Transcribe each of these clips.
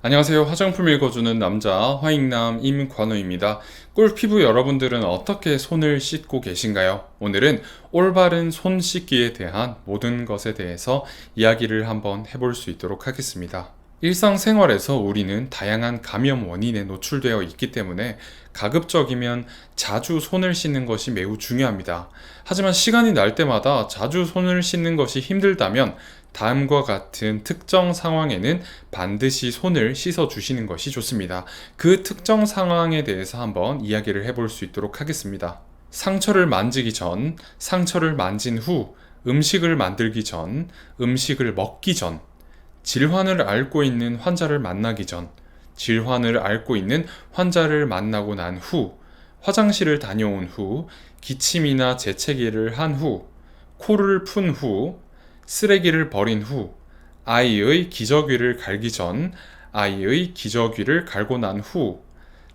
안녕하세요. 화장품 읽어주는 남자 화익남 임관우입니다. 꿀피부 여러분들은 어떻게 손을 씻고 계신가요? 오늘은 올바른 손 씻기에 대한 모든 것에 대해서 이야기를 한번 해볼 수 있도록 하겠습니다. 일상생활에서 우리는 다양한 감염 원인에 노출되어 있기 때문에 가급적이면 자주 손을 씻는 것이 매우 중요합니다. 하지만 시간이 날 때마다 자주 손을 씻는 것이 힘들다면 다음과 같은 특정 상황에는 반드시 손을 씻어 주시는 것이 좋습니다. 그 특정 상황에 대해서 한번 이야기를 해볼 수 있도록 하겠습니다. 상처를 만지기 전, 상처를 만진 후, 음식을 만들기 전, 음식을 먹기 전, 질환을 앓고 있는 환자를 만나기 전, 질환을 앓고 있는 환자를 만나고 난 후, 화장실을 다녀온 후, 기침이나 재채기를 한 후, 코를 푼 후, 쓰레기를 버린 후, 아이의 기저귀를 갈기 전, 아이의 기저귀를 갈고 난 후,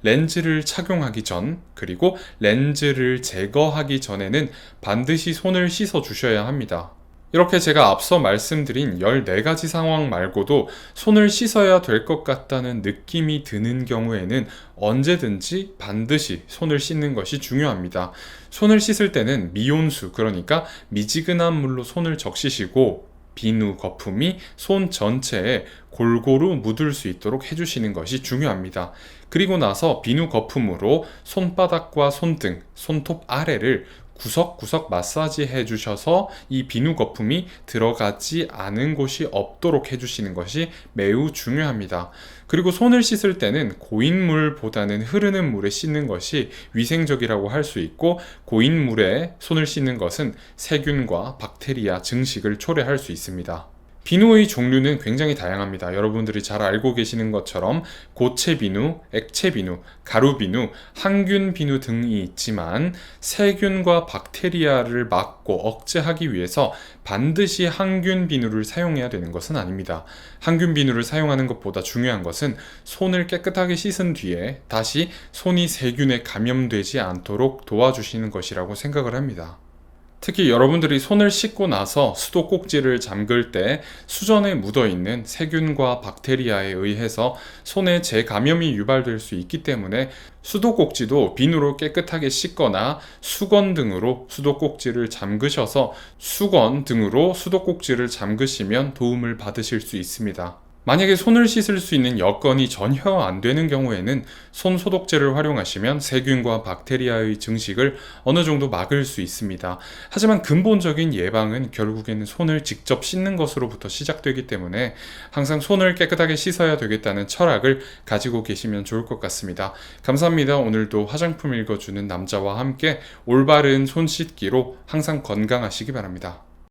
렌즈를 착용하기 전, 그리고 렌즈를 제거하기 전에는 반드시 손을 씻어 주셔야 합니다. 이렇게 제가 앞서 말씀드린 14가지 상황 말고도 손을 씻어야 될 것 같다는 느낌이 드는 경우에는 언제든지 반드시 손을 씻는 것이 중요합니다. 손을 씻을 때는 미온수, 그러니까 미지근한 물로 손을 적시시고 비누 거품이 손 전체에 골고루 묻을 수 있도록 해주시는 것이 중요합니다. 그리고 나서 비누 거품으로 손바닥과 손등, 손톱 아래를 구석구석 마사지 해주셔서 이 비누 거품이 들어가지 않은 곳이 없도록 해주시는 것이 매우 중요합니다. 그리고 손을 씻을 때는 고인물보다는 흐르는 물에 씻는 것이 위생적이라고 할 수 있고, 고인물에 손을 씻는 것은 세균과 박테리아 증식을 초래할 수 있습니다. 비누의 종류는 굉장히 다양합니다. 여러분들이 잘 알고 계시는 것처럼 고체 비누, 액체 비누, 가루 비누, 항균 비누 등이 있지만 세균과 박테리아를 막고 억제하기 위해서 반드시 항균 비누를 사용해야 되는 것은 아닙니다. 항균 비누를 사용하는 것보다 중요한 것은 손을 깨끗하게 씻은 뒤에 다시 손이 세균에 감염되지 않도록 도와주시는 것이라고 생각을 합니다. 특히 여러분들이 손을 씻고 나서 수도꼭지를 잠글 때 수전에 묻어있는 세균과 박테리아에 의해서 손에 재감염이 유발될 수 있기 때문에 수도꼭지도 비누로 깨끗하게 씻거나 수건 등으로 수도꼭지를 잠그셔서 수건 등으로 수도꼭지를 잠그시면 도움을 받으실 수 있습니다. 만약에 손을 씻을 수 있는 여건이 전혀 안 되는 경우에는 손 소독제를 활용하시면 세균과 박테리아의 증식을 어느 정도 막을 수 있습니다. 하지만 근본적인 예방은 결국에는 손을 직접 씻는 것으로부터 시작되기 때문에 항상 손을 깨끗하게 씻어야 되겠다는 철학을 가지고 계시면 좋을 것 같습니다. 감사합니다. 오늘도 화장품 읽어주는 남자와 함께 올바른 손 씻기로 항상 건강하시기 바랍니다.